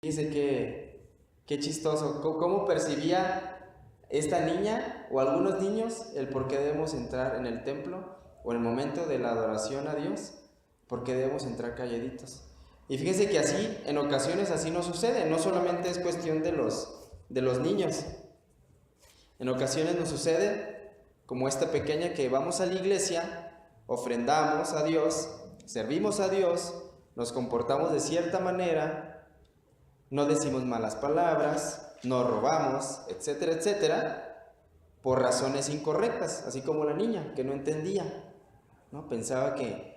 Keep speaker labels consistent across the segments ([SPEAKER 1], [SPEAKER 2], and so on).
[SPEAKER 1] Dice que qué chistoso, cómo percibía esta niña o algunos niños el por qué debemos entrar en el templo o en el momento de la adoración a Dios, por qué debemos entrar calladitos. Y fíjense que así, en ocasiones así no sucede, no solamente es cuestión de los niños. En ocasiones nos sucede como esta pequeña que vamos a la iglesia, ofrendamos a Dios, servimos a Dios, nos comportamos de cierta manera, no decimos malas palabras, no robamos, etcétera, etcétera, por razones incorrectas, así como la niña que no entendía, ¿no? Pensaba que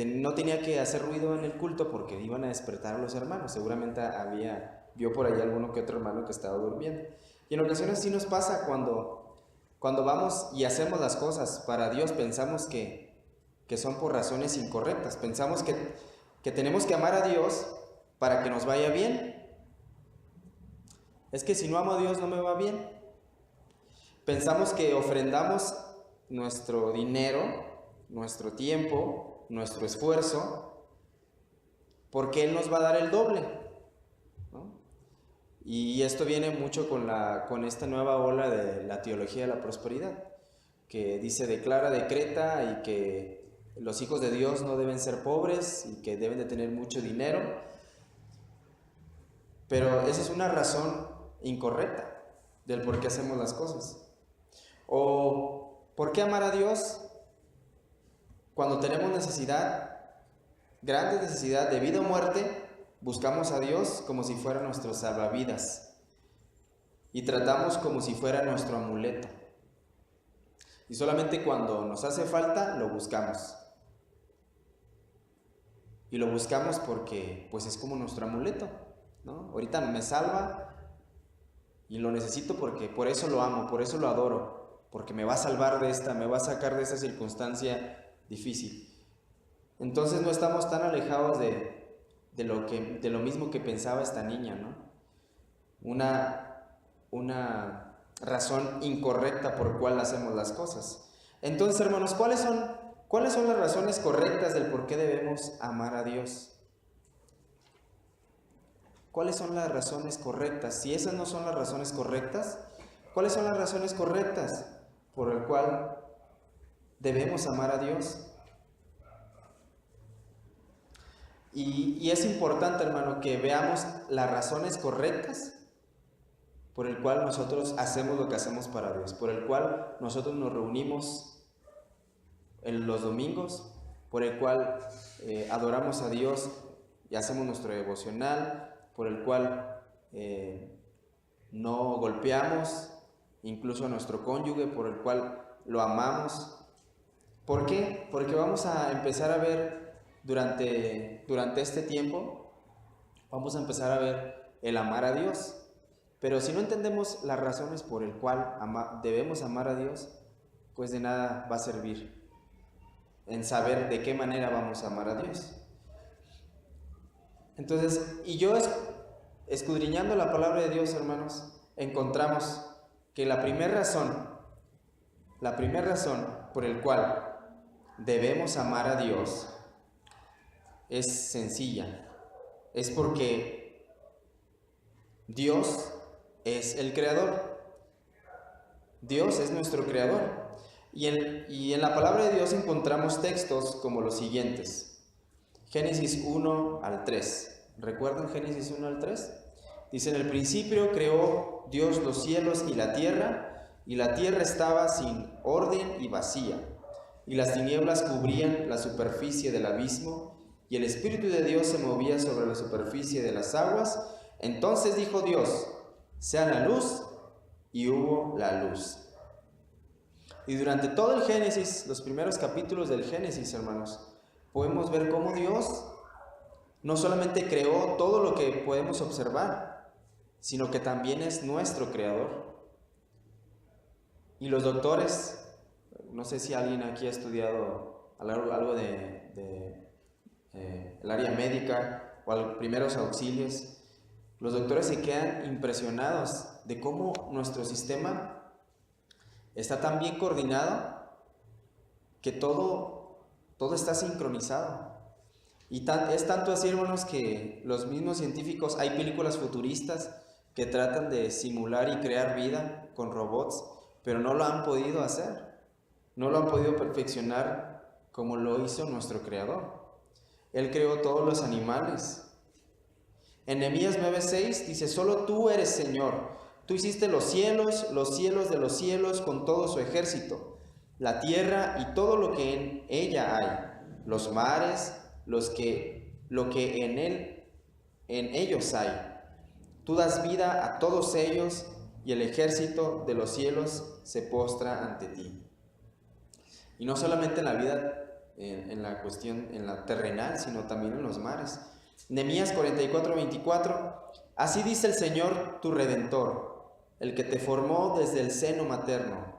[SPEAKER 1] no tenía que hacer ruido en el culto porque iban a despertar a los hermanos. Seguramente vio por ahí alguno que otro hermano que estaba durmiendo. Y en ocasiones sí nos pasa cuando vamos y hacemos las cosas para Dios, pensamos que son por razones incorrectas. Pensamos que tenemos que amar a Dios para que nos vaya bien. Es que si no amo a Dios no me va bien. Pensamos que ofrendamos nuestro dinero, nuestro tiempo, nuestro esfuerzo, porque Él nos va a dar el doble, ¿no? Y esto viene mucho con esta nueva ola de la teología de la prosperidad, que dice, declara, decreta, y que los hijos de Dios no deben ser pobres y que deben de tener mucho dinero. Pero esa es una razón incorrecta del por qué hacemos las cosas. O ¿por qué amar a Dios cuando tenemos necesidad, grande necesidad de vida o muerte? Buscamos a Dios como si fuera nuestro salvavidas y tratamos como si fuera nuestro amuleto. Y solamente cuando nos hace falta lo buscamos. Y lo buscamos porque pues es como nuestro amuleto, ¿no? Ahorita me salva y lo necesito porque por eso lo amo, por eso lo adoro, porque me va a salvar de esta, me va a sacar de esta circunstancia difícil. Entonces no estamos tan alejados de lo mismo que pensaba esta niña, ¿no? Una razón incorrecta por cual hacemos las cosas. Entonces, hermanos, ¿cuáles son las razones correctas del por qué debemos amar a Dios? ¿Cuáles son las razones correctas? Si esas no son las razones correctas, ¿cuáles son las razones correctas por el cual debemos amar a Dios? Y es importante, hermano, que veamos las razones correctas por el cual nosotros hacemos lo que hacemos para Dios, por el cual nosotros nos reunimos en los domingos, por el cual adoramos a Dios y hacemos nuestro devocional, por el cual no golpeamos incluso a nuestro cónyuge, por el cual lo amamos. ¿Por qué? Porque vamos a empezar a ver durante este tiempo, vamos a empezar a ver el amar a Dios. Pero si no entendemos las razones por el cual debemos amar a Dios, pues de nada va a servir en saber de qué manera vamos a amar a Dios. Entonces, escudriñando la palabra de Dios, hermanos, encontramos que la primera razón por el cual debemos amar a Dios es sencilla. Es porque Dios es el creador. Dios es nuestro creador. Y en la palabra de Dios encontramos textos como los siguientes. Génesis 1 al 3. ¿Recuerdan Génesis 1 al 3? Dice, en el principio creó Dios los cielos y la tierra estaba sin orden y vacía, y las tinieblas cubrían la superficie del abismo, y el Espíritu de Dios se movía sobre la superficie de las aguas. Entonces dijo Dios, sea la luz, y hubo la luz. Y durante todo el Génesis, los primeros capítulos del Génesis, hermanos, podemos ver cómo Dios no solamente creó todo lo que podemos observar, sino que también es nuestro creador. Y los doctores, no sé si alguien aquí ha estudiado algo de el área médica o primeros auxilios, los doctores se quedan impresionados de cómo nuestro sistema está tan bien coordinado que todo está sincronizado. Y es tanto así, hermanos, que los mismos científicos, hay películas futuristas que tratan de simular y crear vida con robots, pero no lo han podido hacer. No lo han podido perfeccionar como lo hizo nuestro Creador. Él creó todos los animales. En Nehemías 9:6 dice: solo tú eres Señor. Tú hiciste los cielos de los cielos con todo su ejército, la tierra y todo lo que en ella hay, los mares, lo que en ellos hay. Tú das vida a todos ellos y el ejército de los cielos se postra ante ti. Y no solamente en la vida, en la cuestión, en la terrenal, sino también en los mares. Nehemías 44:24: así dice el Señor tu Redentor, el que te formó desde el seno materno.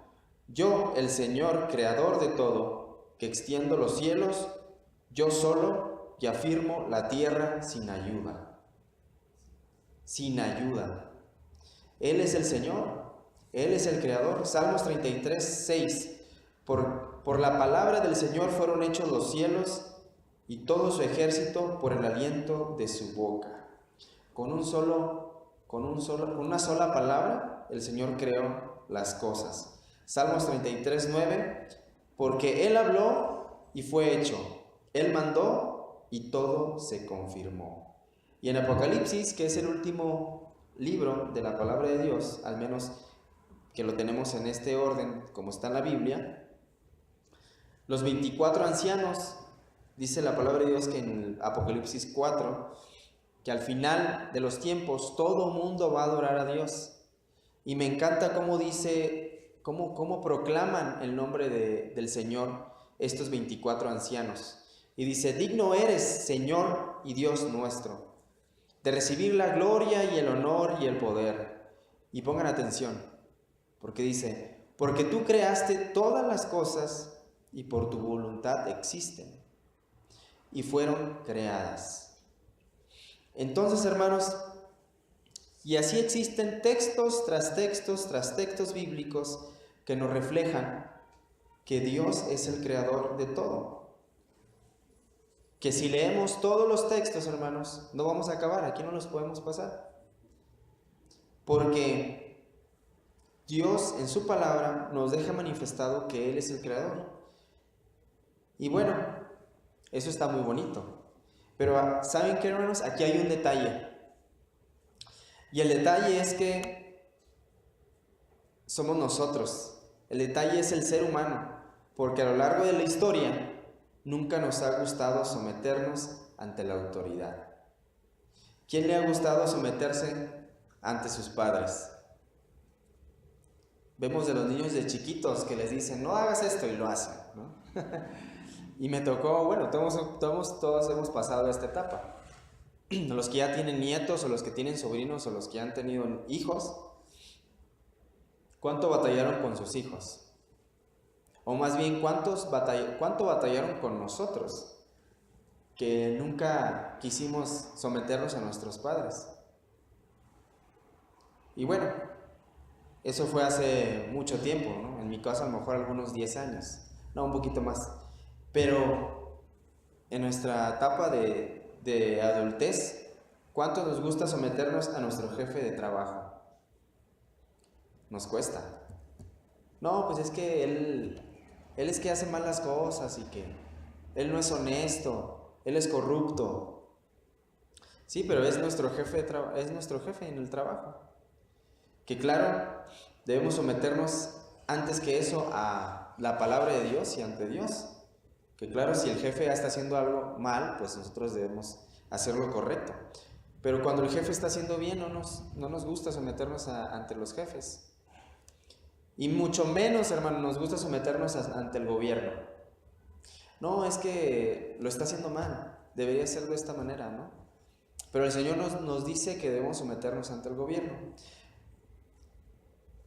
[SPEAKER 1] Yo, el Señor, creador de todo, que extiendo los cielos, yo solo, y afirmo la tierra sin ayuda. Sin ayuda. Él es el Señor, Él es el Creador. Salmos 33:6: por la palabra del Señor fueron hechos los cielos y todo su ejército por el aliento de su boca. Con una sola palabra, el Señor creó las cosas. Salmos 33:9: porque Él habló y fue hecho, Él mandó y todo se confirmó. Y en Apocalipsis, que es el último libro de la palabra de Dios, al menos que lo tenemos en este orden como está en la Biblia, los 24 ancianos, dice la palabra de Dios que en el Apocalipsis 4, que al final de los tiempos todo mundo va a adorar a Dios. Y me encanta cómo dice, cómo proclaman el nombre del Señor estos 24 ancianos. Y dice: digno eres, Señor y Dios nuestro, de recibir la gloria y el honor y el poder. Y pongan atención, porque dice: porque tú creaste todas las cosas y por tu voluntad existen y fueron creadas. Entonces, hermanos, y así existen textos tras textos tras textos bíblicos que nos reflejan que Dios es el creador de todo. Que si leemos todos los textos, hermanos, no vamos a acabar, aquí no los podemos pasar. Porque Dios en su palabra nos deja manifestado que Él es el creador. Y bueno, eso está muy bonito. Pero ¿saben qué, hermanos? Aquí hay un detalle. Y el detalle es que somos nosotros. El detalle es el ser humano. Porque a lo largo de la historia nunca nos ha gustado someternos ante la autoridad. ¿Quién le ha gustado someterse ante sus padres? Vemos de los niños de chiquitos que les dicen: no hagas esto, y lo hacen, ¿no? Y me tocó, bueno, todos hemos pasado esta etapa. Los que ya tienen nietos, o los que tienen sobrinos, o los que han tenido hijos, ¿cuánto batallaron con sus hijos? O más bien, ¿cuánto batallaron con nosotros? Que nunca quisimos someternos a nuestros padres. Y bueno, eso fue hace mucho tiempo, ¿no? En mi caso, a lo mejor algunos 10 años, no, un poquito más. Pero en nuestra etapa de adultez, ¿cuánto nos gusta someternos a nuestro jefe de trabajo? Nos cuesta. No, pues es que él es que hace mal las cosas y que él no es honesto, él es corrupto. Sí, pero es nuestro jefe en el trabajo. Que claro, debemos someternos antes que eso a la palabra de Dios y ante Dios. Que claro, si el jefe ya está haciendo algo mal, pues nosotros debemos hacer lo correcto. Pero cuando el jefe está haciendo bien, no nos gusta someternos ante los jefes. Y mucho menos, hermano, nos gusta someternos ante el gobierno. No, es que lo está haciendo mal, debería ser de esta manera, ¿no? Pero el Señor nos dice que debemos someternos ante el gobierno.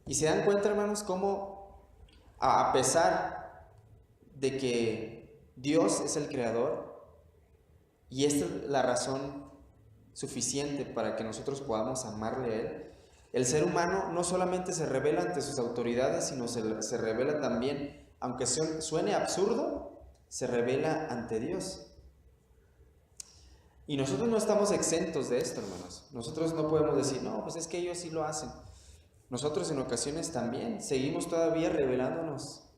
[SPEAKER 1] Y se dan cuenta, hermanos, cómo a pesar de que Dios es el creador, y esta es la razón suficiente para que nosotros podamos amarle a Él, el ser humano no solamente se revela ante sus autoridades, sino se revela también, aunque suene absurdo, se revela ante Dios. Y nosotros no estamos exentos de esto, hermanos. Nosotros no podemos decir, no, pues es que ellos sí lo hacen. Nosotros en ocasiones también seguimos todavía rebelándonos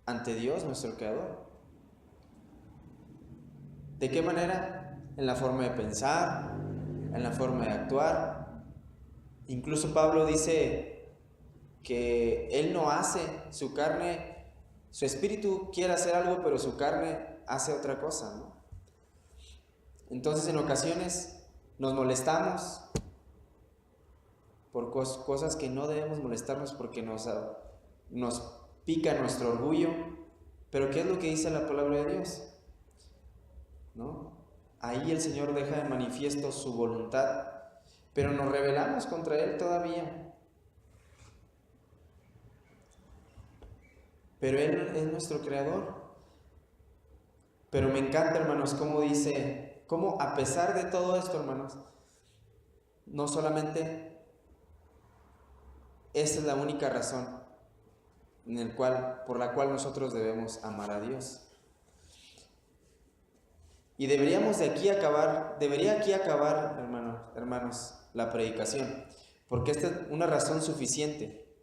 [SPEAKER 1] ante Dios, nuestro Creador. ¿De qué manera? En la forma de pensar, en la forma de actuar. Incluso Pablo dice que él no hace, su carne, su espíritu quiere hacer algo, pero su carne hace otra cosa, ¿no? Entonces en ocasiones nos molestamos por cosas que no debemos molestarnos porque nos pica nuestro orgullo. Pero ¿qué es lo que dice la palabra de Dios? ¿No? Ahí el Señor deja de manifiesto su voluntad, pero nos rebelamos contra Él todavía. Pero Él es nuestro Creador. Pero me encanta, hermanos, cómo dice, cómo a pesar de todo esto, hermanos, no solamente esa es la única razón por la cual nosotros debemos amar a Dios. Y debería aquí acabar, hermanos, la predicación, porque esta es una razón suficiente.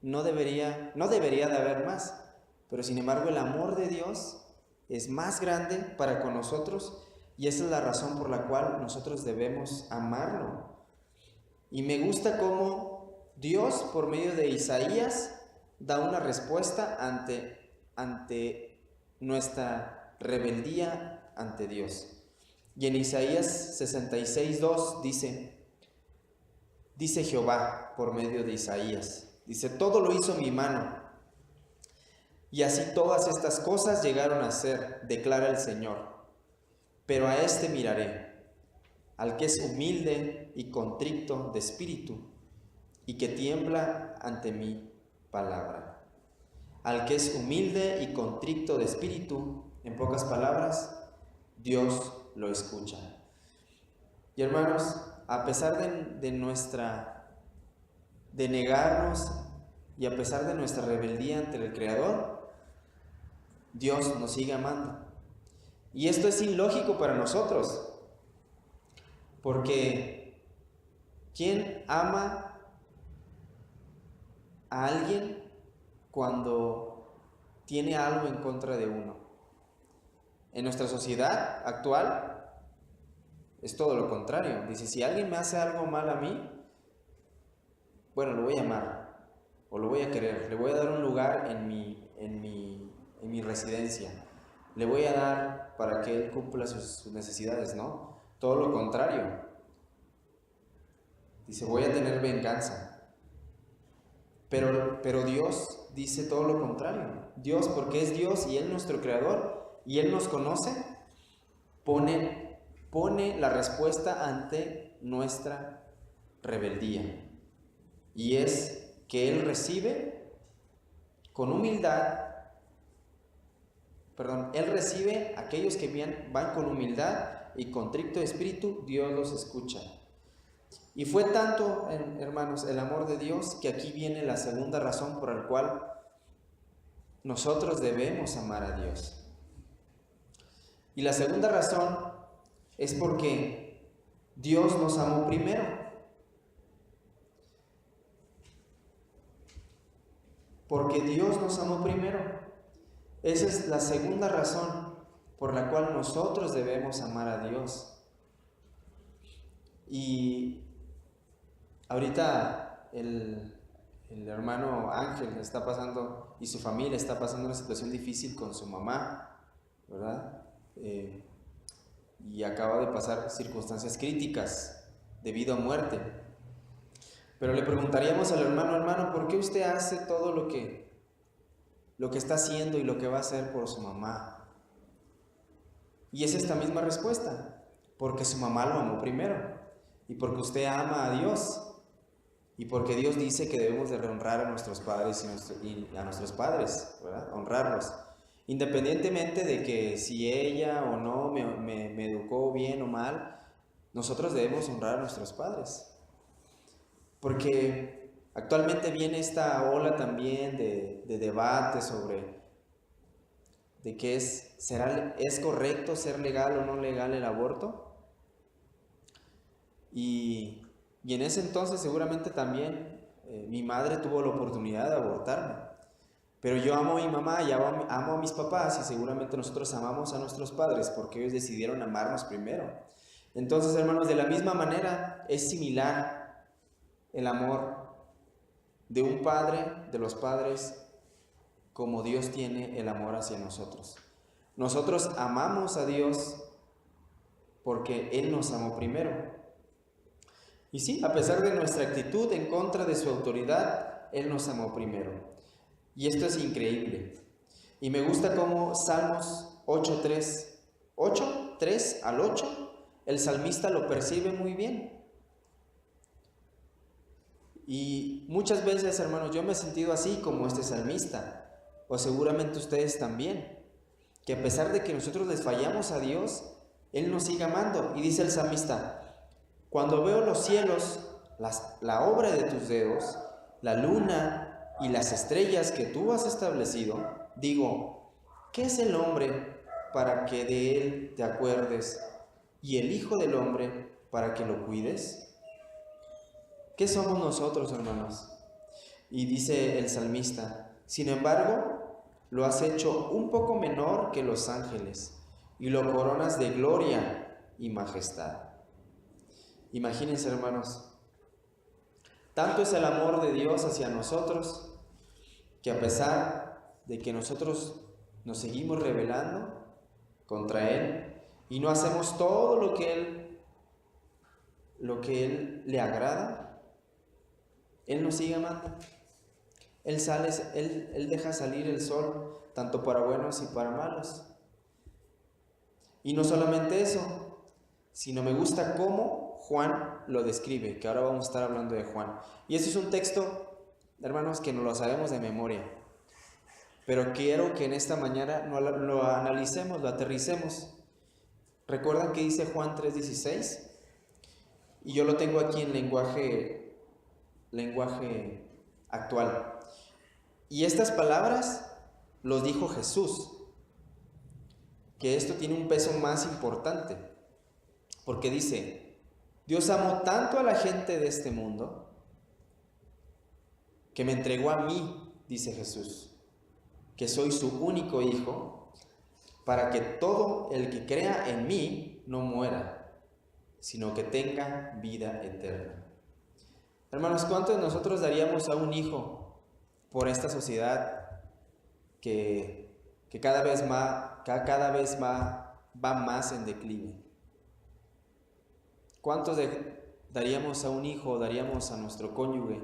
[SPEAKER 1] No debería de haber más, pero sin embargo el amor de Dios es más grande para con nosotros y esa es la razón por la cual nosotros debemos amarlo. Y me gusta cómo Dios, por medio de Isaías, da una respuesta ante nuestra rebeldía ante Dios. Y en Isaías 66:2 dice Jehová por medio de Isaías, dice, todo lo hizo mi mano, y así todas estas cosas llegaron a ser, declara el Señor. Pero a este miraré, al que es humilde y contrito de espíritu, y que tiembla ante mi palabra. Al que es humilde y contrito de espíritu, en pocas palabras, Dios lo escucha. Y hermanos, a pesar de negarnos y a pesar de nuestra rebeldía ante el Creador, Dios nos sigue amando. Y esto es ilógico para nosotros, porque ¿quién ama a alguien cuando tiene algo en contra de uno? En nuestra sociedad actual es todo lo contrario. Dice, si alguien me hace algo mal a mí, bueno, lo voy a amar o lo voy a querer, le voy a dar un lugar en mi residencia, le voy a dar para que él cumpla sus necesidades, ¿no? Todo lo contrario. Dice, voy a tener venganza. Pero Dios dice todo lo contrario. Dios, porque es Dios y Él nuestro Creador y Él nos conoce, pone la respuesta ante nuestra rebeldía. Y es que Él recibe con humildad, Él recibe a aquellos que van con humildad y contrito de espíritu, Dios los escucha. Y fue tanto, hermanos, el amor de Dios, que aquí viene la segunda razón por la cual nosotros debemos amar a Dios. Y la segunda razón es porque Dios nos amó primero. Porque Dios nos amó primero. Esa es la segunda razón por la cual nosotros debemos amar a Dios. Y ahorita el hermano Ángel está pasando, y su familia está pasando una situación difícil con su mamá, ¿verdad? Y acaba de pasar circunstancias críticas debido a muerte. Pero le preguntaríamos al hermano, ¿por qué usted hace todo lo que está haciendo y lo que va a hacer por su mamá? Y es esta misma respuesta, porque su mamá lo amó primero, y porque usted ama a Dios, y porque Dios dice que debemos de honrar a nuestros padres y a nuestros padres, ¿verdad? Honrarlos. Independientemente de que si ella o no me educó bien o mal, nosotros debemos honrar a nuestros padres. Porque actualmente viene esta ola también de debate sobre de que es correcto ser legal o no legal el aborto. Y en ese entonces seguramente también mi madre tuvo la oportunidad de abortarme. Pero yo amo a mi mamá y amo a mis papás, y seguramente nosotros amamos a nuestros padres porque ellos decidieron amarnos primero. Entonces, hermanos, de la misma manera es similar el amor de un padre, de los padres, como Dios tiene el amor hacia nosotros. Nosotros amamos a Dios porque Él nos amó primero. Y sí, a pesar de nuestra actitud en contra de su autoridad, Él nos amó primero. Y esto es increíble. Y me gusta cómo Salmos 3 al 8, el salmista lo percibe muy bien. Y muchas veces, hermanos, yo me he sentido así como este salmista, o seguramente ustedes también, que a pesar de que nosotros les fallamos a Dios, Él nos sigue amando. Y dice el salmista: cuando veo los cielos, la obra de tus dedos, la luna y las estrellas que tú has establecido, digo, ¿qué es el hombre para que de él te acuerdes, y el Hijo del Hombre para que lo cuides? ¿Qué somos nosotros, hermanos? Y dice el salmista: sin embargo, lo has hecho un poco menor que los ángeles, y lo coronas de gloria y majestad. Imagínense, hermanos, tanto es el amor de Dios hacia nosotros, que a pesar de que nosotros nos seguimos rebelando contra Él y no hacemos todo lo que Él le agrada, Él nos sigue amando. Él deja salir el sol tanto para buenos y para malos. Y no solamente eso, sino me gusta cómo Juan lo describe, que ahora vamos a estar hablando de Juan. Y este es un texto, hermanos, que no lo sabemos de memoria, pero quiero que en esta mañana lo analicemos, lo aterricemos. ¿Recuerdan que dice Juan 3:16? Y yo lo tengo aquí en lenguaje actual. Y estas palabras los dijo Jesús, que esto tiene un peso más importante, porque dice: Dios amó tanto a la gente de este mundo que me entregó a mí, dice Jesús, que soy su único hijo, para que todo el que crea en mí no muera, sino que tenga vida eterna. Hermanos, ¿cuánto de nosotros daríamos a un hijo por esta sociedad que cada vez va más en declive? ¿Cuántos daríamos a un hijo, daríamos a nuestro cónyuge?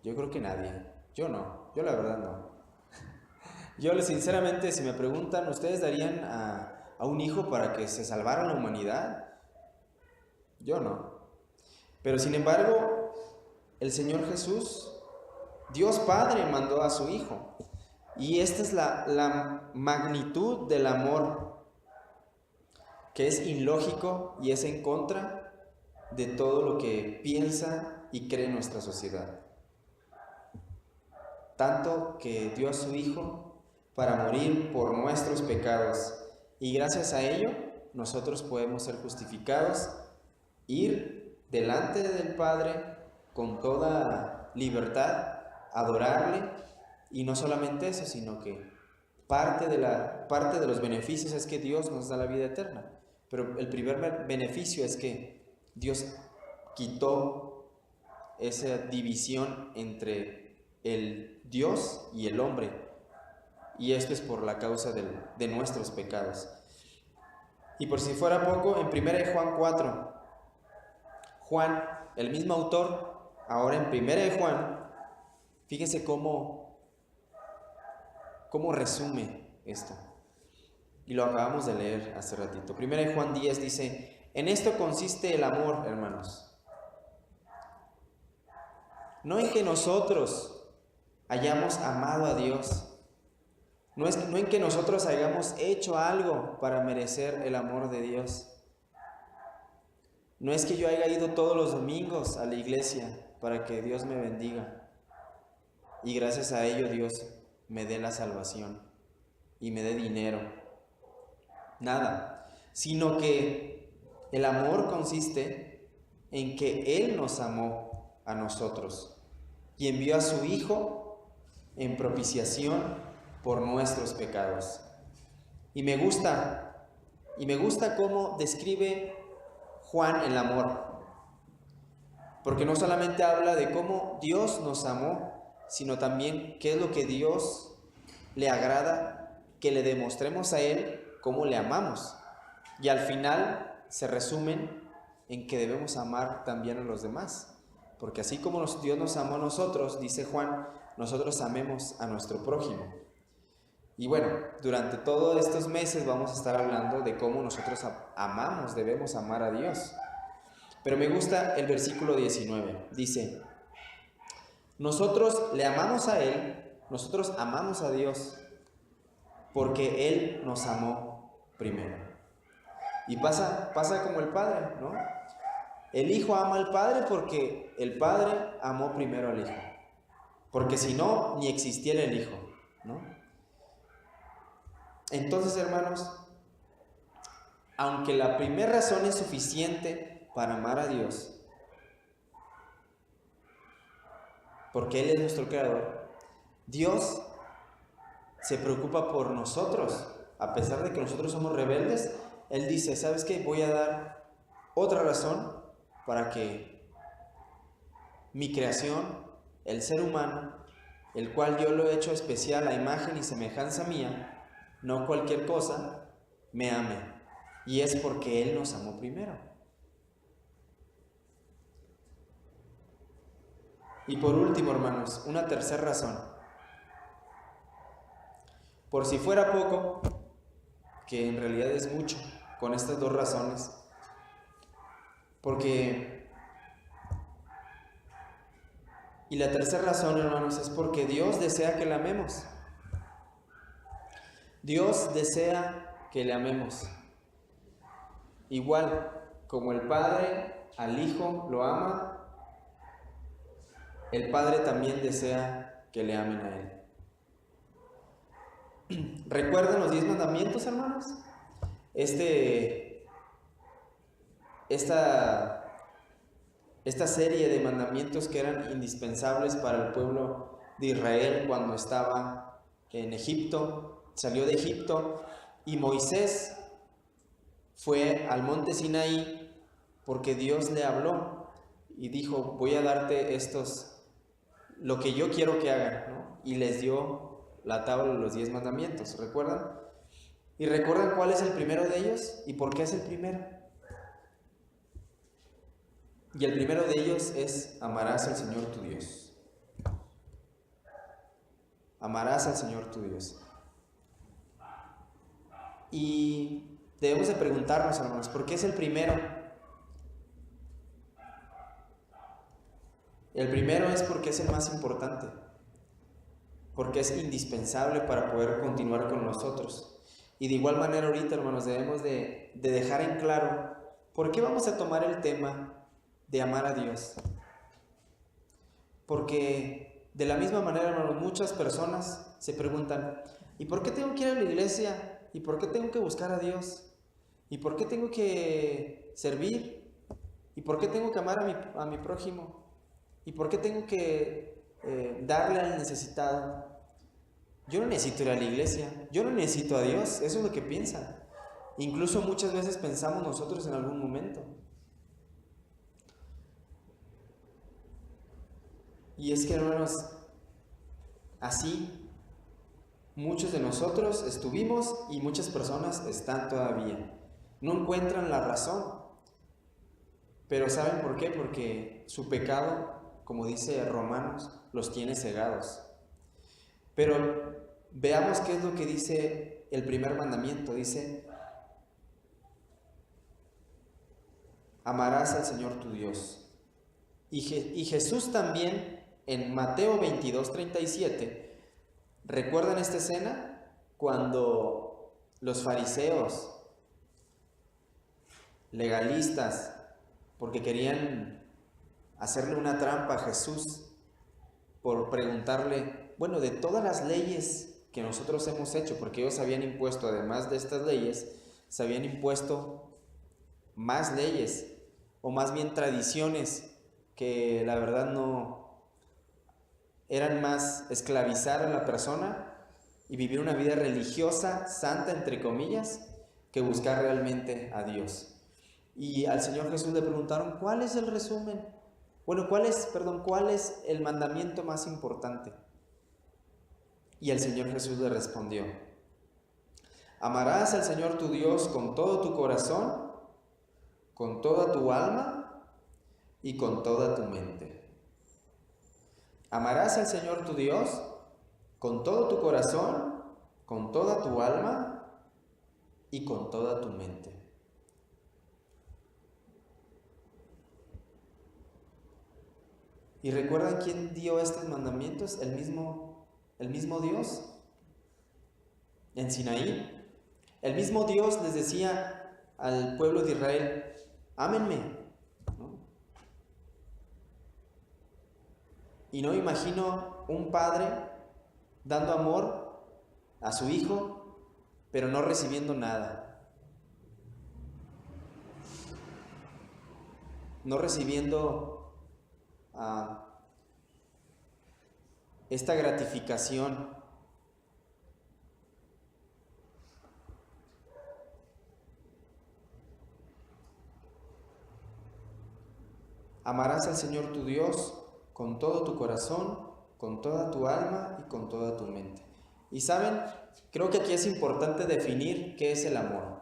[SPEAKER 1] Yo creo que nadie. Yo no, yo la verdad no. Yo sinceramente, si me preguntan, ¿ustedes darían a un hijo para que se salvara la humanidad? Yo no. Pero sin embargo, el Señor Jesús, Dios Padre, mandó a su Hijo. Y esta es la magnitud del amor, que es ilógico y es en contra de todo lo que piensa y cree nuestra sociedad. Tanto que dio a su Hijo para morir por nuestros pecados, y gracias a ello nosotros podemos ser justificados, ir delante del Padre con toda libertad, adorarle. Y no solamente eso, sino que parte de los beneficios es que Dios nos da la vida eterna. Pero el primer beneficio es que Dios quitó esa división entre el Dios y el hombre, y esto es por la causa de nuestros pecados. Y por si fuera poco, en 1 Juan 4, Juan, el mismo autor, ahora en 1 Juan, fíjense cómo resume esto. Y lo acabamos de leer hace ratito. 1 Juan 10 dice: en esto consiste el amor, hermanos. No en que nosotros hayamos amado a Dios, no en que nosotros hayamos hecho algo para merecer el amor de Dios. No es que yo haya ido todos los domingos a la iglesia para que Dios me bendiga. y gracias a ello Dios me dé la salvación y me dé dinero. Nada, sino que el amor consiste en que Él nos amó a nosotros y envió a su Hijo en propiciación por nuestros pecados. Y me gusta cómo describe Juan el amor, porque no solamente habla de cómo Dios nos amó, sino también qué es lo que Dios le agrada que le demostremos a Él cómo le amamos. Y al final se resumen en que debemos amar también a los demás, porque así como Dios nos amó a nosotros, dice Juan, nosotros amemos a nuestro prójimo. Y bueno, durante todos estos meses vamos a estar hablando de cómo nosotros amamos, debemos amar a Dios. Pero me gusta el versículo 19, dice, nosotros le amamos a Él, nosotros amamos a Dios, porque Él nos amó primero. Y pasa como el Padre, ¿no? El Hijo ama al Padre porque el Padre amó primero al Hijo. Porque si no, ni existiera el Hijo, ¿no? Entonces, hermanos, aunque la primera razón es suficiente para amar a Dios, porque Él es nuestro creador, Dios se preocupa por nosotros. A pesar de que nosotros somos rebeldes, Él dice, ¿sabes qué? Voy a dar otra razón para que mi creación, el ser humano, el cual yo lo he hecho especial a imagen y semejanza mía, no cualquier cosa, me ame. Y es porque Él nos amó primero. Y por último, hermanos, una tercera razón. Por si fuera poco, que en realidad es mucho, con estas dos razones. Y la tercera razón, hermanos, es porque Dios desea que le amemos. Dios desea que le amemos. Igual como el Padre al Hijo lo ama, el Padre también desea que le amen a Él. ¿Recuerdan los 10 mandamientos, hermanos? Esta serie de mandamientos que eran indispensables para el pueblo de Israel cuando estaba en Egipto, salió de Egipto, y Moisés fue al monte Sinaí porque Dios le habló y dijo, voy a darte lo que yo quiero que hagan, ¿no? Y les dio la tabla de los 10 mandamientos, ¿recuerdan? ¿Y recuerdan cuál es el primero de ellos? ¿Y por qué es el primero? Y el primero de ellos es, amarás al Señor tu Dios. Amarás al Señor tu Dios. Y debemos de preguntarnos, hermanos, ¿por qué es el primero? El primero es porque es el más importante, porque es indispensable para poder continuar con nosotros. Y de igual manera ahorita, hermanos, debemos de dejar en claro por qué vamos a tomar el tema de amar a Dios. Porque de la misma manera, hermanos, muchas personas se preguntan, ¿y por qué tengo que ir a la iglesia? ¿Y por qué tengo que buscar a Dios? ¿Y por qué tengo que servir? ¿Y por qué tengo que amar a mi prójimo? ¿Y por qué tengo que darle al necesitado? Yo no necesito ir a la iglesia, yo no necesito a Dios, eso es lo que piensan. Incluso muchas veces pensamos nosotros en algún momento. Y es que, hermanos, así muchos de nosotros estuvimos y muchas personas están todavía. No encuentran la razón. Pero ¿saben por qué? Porque su pecado, como dice Romanos, los tiene cegados. Pero veamos qué es lo que dice el primer mandamiento. Dice, amarás al Señor tu Dios. Y Jesús también, en Mateo 22:37, ¿recuerdan esta escena? Cuando los fariseos, legalistas, porque querían hacerle una trampa a Jesús, por preguntarle, bueno, de todas las leyes que nosotros hemos hecho, porque ellos habían impuesto, además de estas leyes, se habían impuesto más leyes, o más bien tradiciones, que la verdad no eran más esclavizar a la persona y vivir una vida religiosa, santa, entre comillas, que buscar realmente a Dios. Y al Señor Jesús le preguntaron, ¿cuál es el resumen? Bueno, ¿cuál es el mandamiento más importante? Y el Señor Jesús le respondió, amarás al Señor tu Dios con todo tu corazón, con toda tu alma y con toda tu mente. Amarás al Señor tu Dios con todo tu corazón, con toda tu alma y con toda tu mente. ¿Y recuerdan quién dio estos mandamientos? El mismo Dios en Sinaí. El mismo Dios les decía al pueblo de Israel, ámenme, ¿no? Y no me imagino un padre dando amor a su hijo, pero no recibiendo nada. No recibiendo esta gratificación. Amarás al Señor tu Dios con todo tu corazón, con toda tu alma y con toda tu mente. Y saben, creo que aquí es importante definir qué es el amor.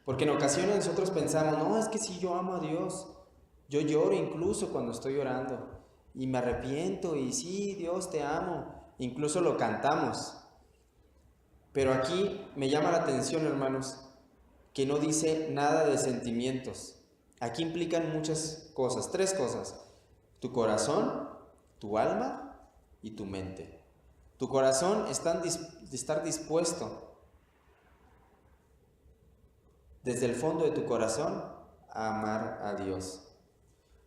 [SPEAKER 1] Porque en ocasiones nosotros pensamos, no, es que si yo amo a Dios, yo lloro incluso cuando estoy orando y me arrepiento y sí, Dios te amo, incluso lo cantamos. Pero aquí me llama la atención, hermanos, que no dice nada de sentimientos. Aquí implican muchas cosas, 3 cosas: tu corazón, tu alma y tu mente. Tu corazón está estar dispuesto desde el fondo de tu corazón a amar a Dios.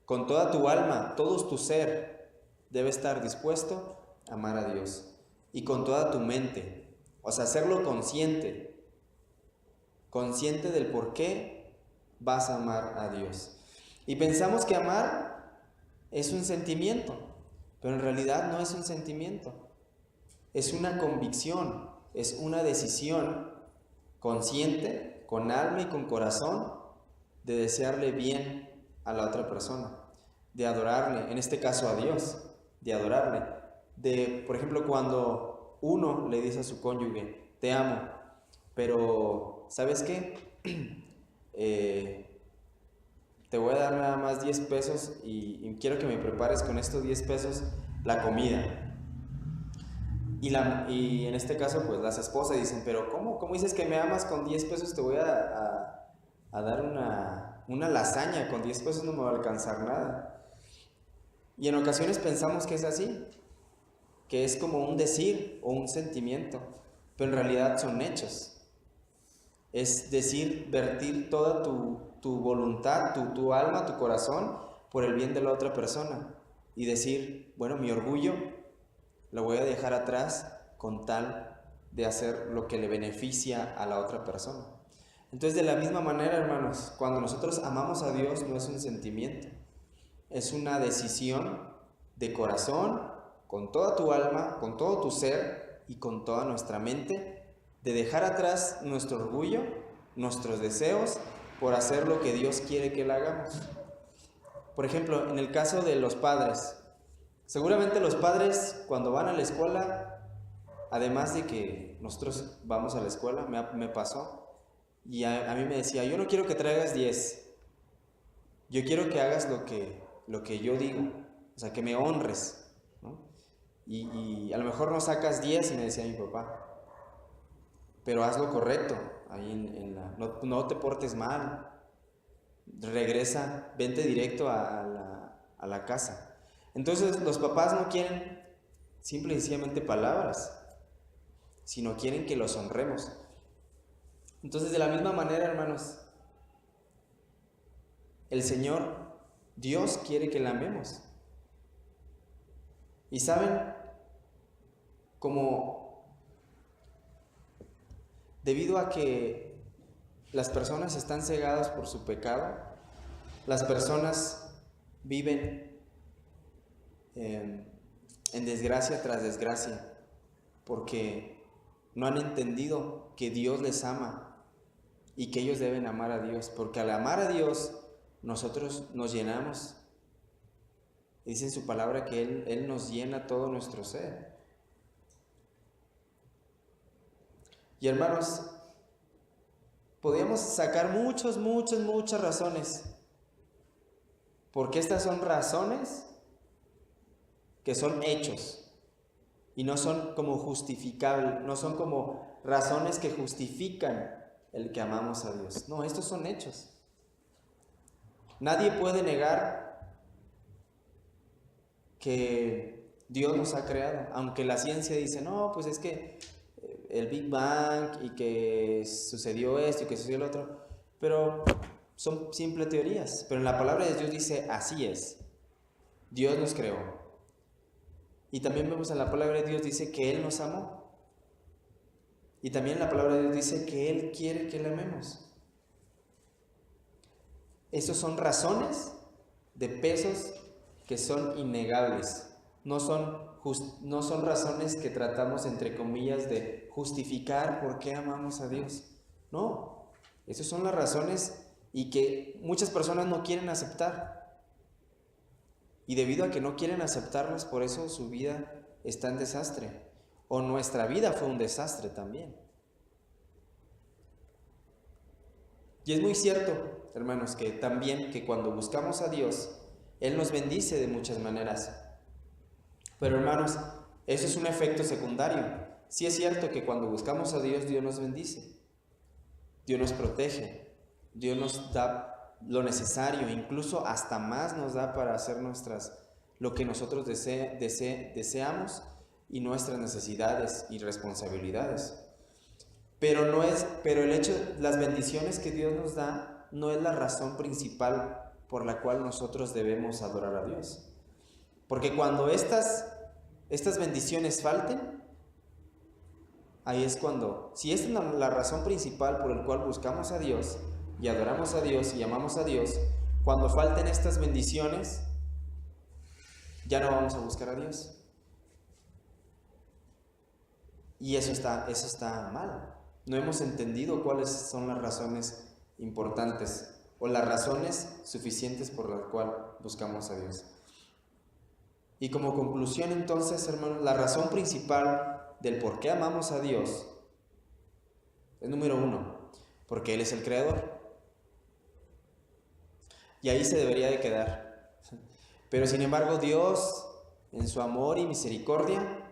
[SPEAKER 1] Con toda tu alma, todo tu ser debe estar dispuesto a amar a Dios. Y con toda tu mente, o sea, hacerlo consciente del por qué vas a amar a Dios. Y pensamos que amar es un sentimiento, pero en realidad no es un sentimiento. Es una convicción, es una decisión consciente, con alma y con corazón, de desearle bien a la otra persona, de adorarle, en este caso a Dios, de adorarle. De, por ejemplo, cuando uno le dice a su cónyuge, te amo, pero ¿sabes qué? Te voy a dar nada más 10 pesos y quiero que me prepares con estos 10 pesos la comida. Y en este caso, pues las esposas dicen, pero ¿cómo dices que me amas? Con 10 pesos te voy a dar una lasaña, con 10 pesos no me va a alcanzar nada. Y en ocasiones pensamos que es así, que es como un decir o un sentimiento, pero en realidad son hechos. Es decir, vertir toda tu voluntad, tu alma, tu corazón, por el bien de la otra persona. Y decir, bueno, mi orgullo lo voy a dejar atrás con tal de hacer lo que le beneficia a la otra persona. Entonces, de la misma manera, hermanos, cuando nosotros amamos a Dios no es un sentimiento, es una decisión de corazón, con toda tu alma, con todo tu ser y con toda nuestra mente, de dejar atrás nuestro orgullo, nuestros deseos, por hacer lo que Dios quiere que le hagamos. Por ejemplo, en el caso de los padres, seguramente los padres cuando van a la escuela, además de que nosotros vamos a la escuela, me pasó, y a mí me decía, yo no quiero que traigas 10, yo quiero que hagas lo que yo digo, o sea, que me honres, ¿no? Y a lo mejor no sacas 10, me decía mi papá, pero haz lo correcto, ahí no te portes mal, regresa, vente directo a la casa. Entonces los papás no quieren simple y sencillamente palabras, sino quieren que los honremos. Entonces, de la misma manera, hermanos, el Señor, Dios quiere que le amemos. Y saben, como debido a que las personas están cegadas por su pecado, las personas viven en desgracia tras desgracia, porque no han entendido que Dios les ama y que ellos deben amar a Dios, porque al amar a Dios nosotros nos llenamos. Dice en su palabra que Él nos llena todo nuestro ser. Y hermanos, podríamos sacar muchas razones, porque estas son razones que son hechos y no son como justificables, no son como razones que justifican el que amamos a Dios. No, estos son hechos. Nadie puede negar que Dios nos ha creado, aunque la ciencia dice, no, pues es que el Big Bang y que sucedió esto y que sucedió lo otro, pero son simples teorías. Pero en la palabra de Dios dice, así es, Dios nos creó. Y también vemos en la palabra de Dios dice que Él nos amó. Y también en la palabra de Dios dice que Él quiere que le amemos. Esas son razones de pesos que son innegables. No son razones que tratamos, entre comillas, de justificar por qué amamos a Dios. No, esas son las razones y que muchas personas no quieren aceptar. Y debido a que no quieren aceptarlas, por eso su vida está en desastre. O nuestra vida fue un desastre también. Y es muy cierto, hermanos, que también que cuando buscamos a Dios, Él nos bendice de muchas maneras. Pero hermanos, eso es un efecto secundario. Sí es cierto que cuando buscamos a Dios, Dios nos bendice. Dios nos protege. Dios nos da lo necesario, incluso hasta más nos da para hacer lo que nosotros deseamos y nuestras necesidades y responsabilidades. Pero las bendiciones que Dios nos da no es la razón principal por la cual nosotros debemos adorar a Dios. Porque cuando estas bendiciones falten, ahí es cuando, si esta es la razón principal por la cual buscamos a Dios y adoramos a Dios y amamos a Dios, cuando falten estas bendiciones, ya no vamos a buscar a Dios. Y eso está mal. No hemos entendido cuáles son las razones importantes o las razones suficientes por las cuales buscamos a Dios. Y como conclusión entonces, hermanos, la razón principal del por qué amamos a Dios es número 1, porque Él es el creador. Y ahí se debería de quedar. Pero sin embargo, Dios, en su amor y misericordia,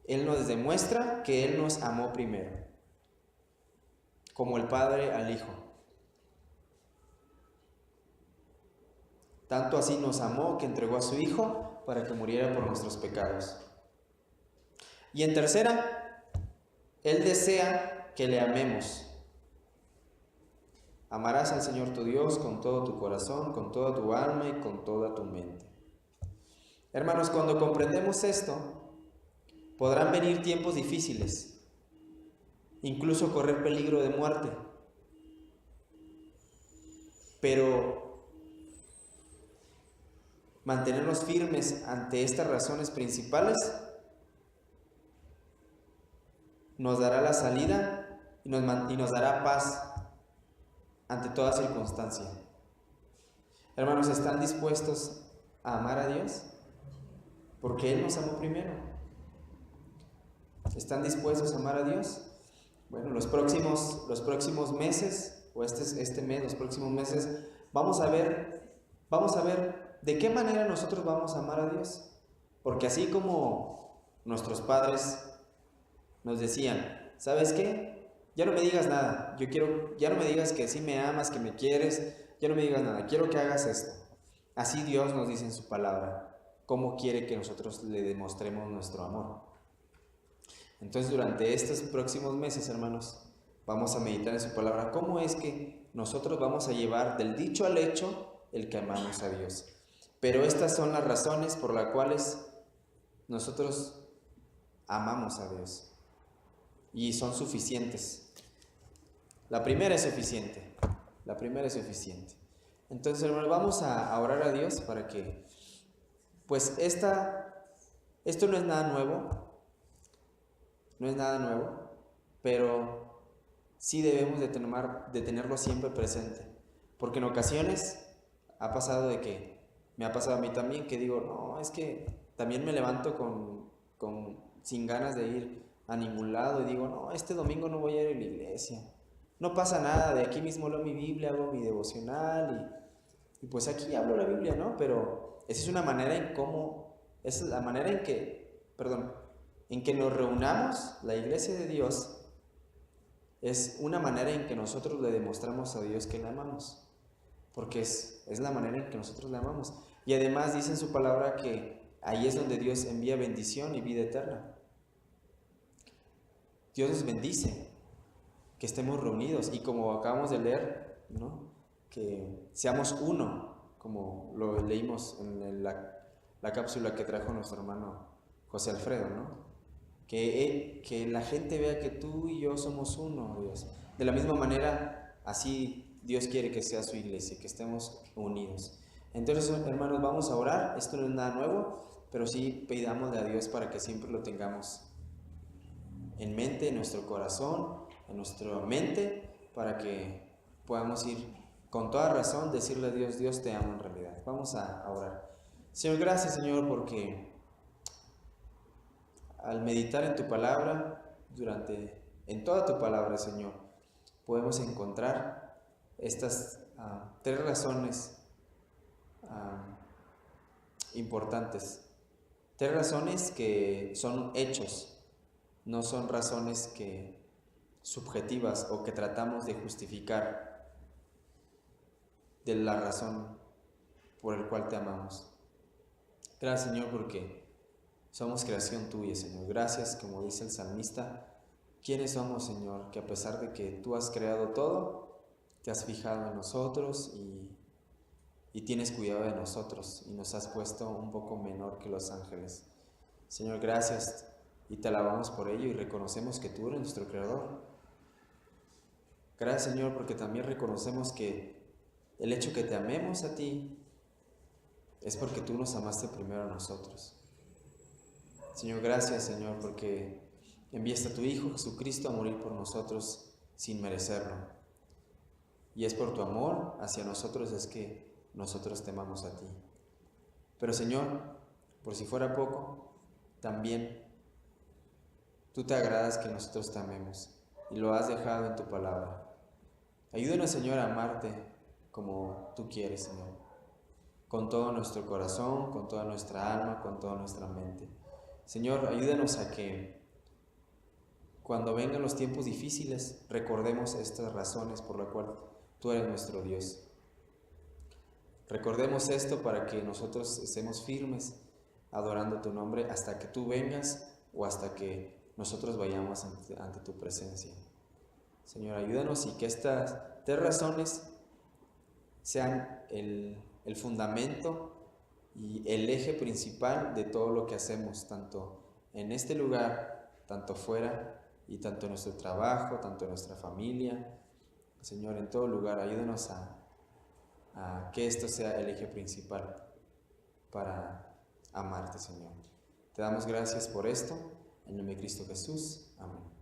[SPEAKER 1] Él nos demuestra que Él nos amó primero, como el Padre al Hijo. Tanto así nos amó que entregó a su Hijo para que muriera por nuestros pecados. Y en tercera, Él desea que le amemos. Amarás al Señor tu Dios con todo tu corazón, con toda tu alma y con toda tu mente. Hermanos, cuando comprendemos esto, podrán venir tiempos difíciles, incluso correr peligro de muerte. Pero mantenernos firmes ante estas razones principales nos dará la salida y nos dará paz ante toda circunstancia. Hermanos, ¿están dispuestos a amar a Dios? Porque Él nos amó primero. ¿Están dispuestos a amar a Dios? Bueno, los próximos meses, o este mes, los próximos meses, vamos a ver de qué manera nosotros vamos a amar a Dios. Porque así como nuestros padres nos decían, ¿sabes qué? Ya no me digas nada, ya no me digas que sí me amas, que me quieres, ya no me digas nada, quiero que hagas esto. Así Dios nos dice en su palabra, cómo quiere que nosotros le demostremos nuestro amor. Entonces, durante estos próximos meses, hermanos, vamos a meditar en su palabra, cómo es que nosotros vamos a llevar del dicho al hecho el que amamos a Dios. Pero estas son las razones por las cuales nosotros amamos a Dios y son suficientes. La primera es suficiente. La primera es suficiente. Entonces, hermanos, vamos a orar a Dios para que, pues, esto no es nada nuevo, pero sí debemos de tenerlo siempre presente, porque en ocasiones ha pasado me ha pasado a mí también, que digo, no, es que también me levanto sin ganas de ir a ningún lado y digo, no, este domingo no voy a ir a la iglesia, no pasa nada, de aquí mismo leo mi Biblia, hago mi devocional y pues aquí hablo la Biblia, ¿no? Pero esa es una manera esa es la manera en que nos reunamos, la iglesia de Dios, es una manera en que nosotros le demostramos a Dios que le amamos, porque es la manera en que nosotros le amamos. Y además dice en su palabra que ahí es donde Dios envía bendición y vida eterna. Dios nos bendice, que estemos reunidos y como acabamos de leer, ¿no? Que seamos uno, como lo leímos en la cápsula que trajo nuestro hermano José Alfredo, ¿no? Que la gente vea que tú y yo somos uno, Dios. De la misma manera, así Dios quiere que sea su iglesia, que estemos unidos. Entonces, hermanos, vamos a orar. Esto no es nada nuevo, pero sí pidámosle a Dios para que siempre lo tengamos en mente, en nuestro corazón, en nuestra mente, para que podamos ir con toda razón, decirle a Dios, Dios te amo en realidad. Vamos a orar. Señor, gracias, Señor, porque al meditar en tu palabra, en toda tu palabra, Señor, podemos encontrar estas 3 razones importantes. 3 razones que son hechos, no son razones subjetivas o que tratamos de justificar de la razón por el cual te amamos. Gracias, Señor, porque somos creación tuya, Señor. Gracias, como dice el salmista, ¿quiénes somos, Señor? Que a pesar de que tú has creado todo, te has fijado en nosotros y tienes cuidado de nosotros y nos has puesto un poco menor que los ángeles. Señor, gracias y te alabamos por ello y reconocemos que tú eres nuestro creador. Gracias, Señor, porque también reconocemos que el hecho que te amemos a ti es porque tú nos amaste primero a nosotros. Señor, gracias, Señor, porque enviaste a tu Hijo Jesucristo a morir por nosotros sin merecerlo. Y es por tu amor hacia nosotros es que nosotros te amamos a ti. Pero, Señor, por si fuera poco, también tú te agradas que nosotros te amemos y lo has dejado en tu palabra. Ayúdanos, Señor, a amarte como tú quieres, Señor, con todo nuestro corazón, con toda nuestra alma, con toda nuestra mente. Señor, ayúdanos a que cuando vengan los tiempos difíciles recordemos estas razones por las cuales tú eres nuestro Dios. Recordemos esto para que nosotros estemos firmes adorando tu nombre hasta que tú vengas o hasta que nosotros vayamos ante tu presencia. Señor, ayúdanos y que estas 3 razones sean el fundamento y el eje principal de todo lo que hacemos, tanto en este lugar, tanto fuera y tanto en nuestro trabajo, tanto en nuestra familia. Señor, en todo lugar, ayúdanos a que esto sea el eje principal para amarte, Señor. Te damos gracias por esto, en nombre de Cristo Jesús. Amén.